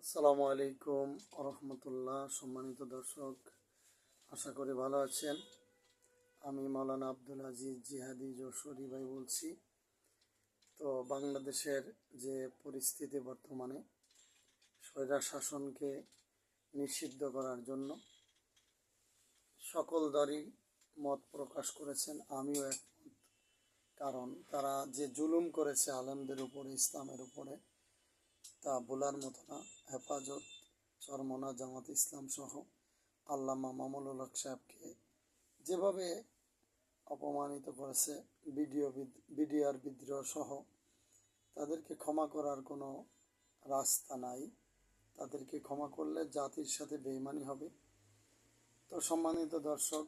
আসসালামু আলাইকুম রহমতুল্লাহ। সম্মানিত দর্শক, আশা করি ভালো আছেন। আমি মাওলানা আব্দুল আজিজ জিহাদি যশোরী ভাই বলছি। তো বাংলাদেশের যে পরিস্থিতি বর্তমানে, স্বৈরাচার শাসনকে নিষিদ্ধ করার জন্য সকল দলই মত প্রকাশ করেছেন, আমিও একমত। কারণ তারা যে জুলুম করেছে আলেমদের উপরে, ইসলামের উপরে, তা বলার মতো না। হেফাজত, চরমনা, জামাত ইসলাম সহ আল্লামা মামুনুল হক সাহেবকে যেভাবে অপমানিত করেছে, বিডিআর বিদ্রোহ সহ, তাদেরকে ক্ষমা করার কোনো রাস্তা নাই। তাদেরকে ক্ষমা করলে জাতির সাথে বেইমানি হবে। তো সম্মানিত দর্শক,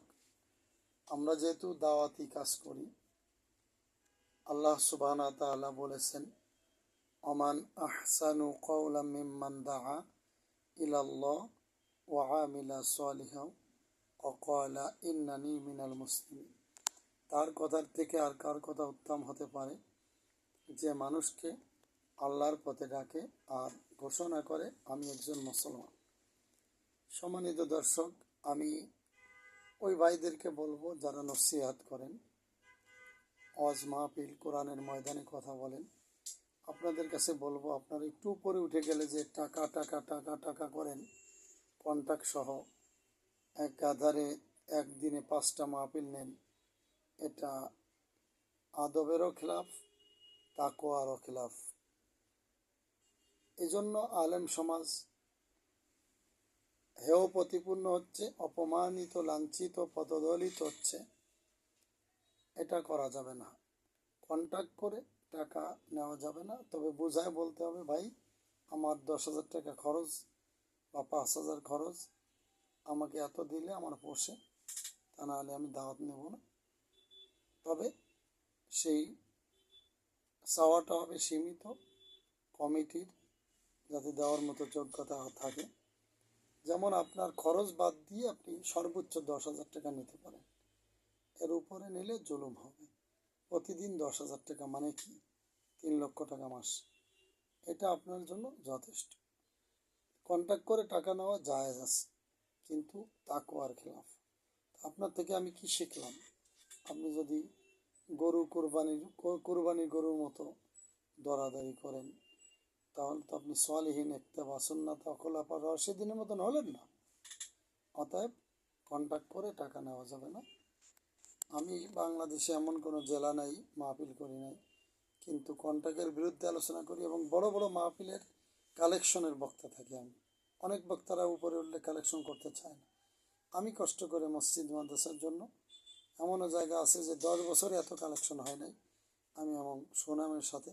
আমরা যেহেতু দাওয়াতি কাজ করি, আল্লাহ সুবহানাহু ওয়া তাআলা বলেছেন, ওমান আহসানু কওলাম মিম্মান দাআ ইলাল্লাহ ওয়া আমিলা সালিহান ওয়া ক্বালা ইন্নানি মিনাল মুসলিমিন। তার কথার থেকে আর কার কথা উত্তম হতে পারে, যে মানুষকে আল্লাহর পথে ডাকে আর ঘোষণা করে আমি একজন মুসলমান। সম্মানিত দর্শক, আমি ওই ভাইদেরকে বলবো যারা নসিহত করেন, ওয়াজ মাহফিল, কোরআনের ময়দানে কথা বলেন, আপনাদের কাছে বলবো, আপনারা একটু উপরে উঠে গেলে যে টাকা টাকা টাকা টাকা করেন, কন্ট্রাক্ট সহ এক আধারে একদিনে 5টা মাহফিল নেন, এটা আদবেরও খেলাফ, তাকওয়ারও খেলাফ। এজন্য আলেম সমাজ হেয় প্রতিপূর্ণ হচ্ছে, অপমানিত, লাঞ্ছিত, পদদলিত হচ্ছে। এটা করা যাবে না। কন্ট্রাক্ট করে টাকা নেওয়া যাবে না। তবে বোঝায় বলতে হবে, ভাই আমার 10,000 টাকা খরচ বা 5,000 খরচ, আমাকে এত দিলে আমার পোষে, তা নাহলে আমি দাওয়াত নেব না। তবে সেই চাওয়াটা হবে সীমিত, কমিটির, যাতে দেওয়ার মতো যোগ্যতা থাকে। যেমন আপনার খরচ বাদ দিয়ে আপনি সর্বোচ্চ 10,000 টাকা নিতে পারেন, এর উপরে নিলে জুলুম হবে। প্রতিদিন 10,000 টাকা মানে কি 3 লক্ষ টাকা মাস, এটা আপনার জন্য যথেষ্ট। কন্ট্যাক্ট করে টাকা নেওয়া জায়েজ আছে, কিন্তু তাকওয়ার খেলাফ। আপনার থেকে আমি কি শিখলাম? আপনি যদি গরু কুরবানির গরুর মতো দরাদরি করেন, তাহলে তো আপনি সালিহিন ইত্তেবা সুন্নাত খুলাফার রাশিদিনের মতন হলেন না। অতএব কন্ট্যাক্ট করে টাকা নেওয়া যাবে না। আমি বাংলাদেশে এমন কোনো জেলা নাই মাহফিল করি নাই, কিন্তু কন্ট্রাক্টের বিরুদ্ধে আলোচনা করি এবং বড় বড় মাহফিলের কালেকশনের বক্তা থাকি আমি। অনেক বক্তারা উপরে উঠলে কালেকশন করতে চায় না। আমি কষ্ট করে মসজিদ মাদ্রাসার জন্য, এমনও জায়গা আছে যে 10 বছরে এত কালেকশন হয় নাই, আমি এমন সুনামের সাথে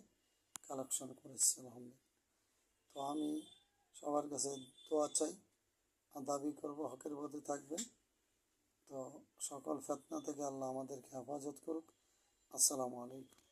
কালেকশন করেছি আলহামদুলিল্লাহ। তো আমি সবার কাছে দোয়া চাই আর দাবি করব, হকের পথে থাকবেন। তো সকল ফিতনা থেকে আল্লাহ আমাদেরকে হেফাজত করুক। আসসালামু আলাইকুম।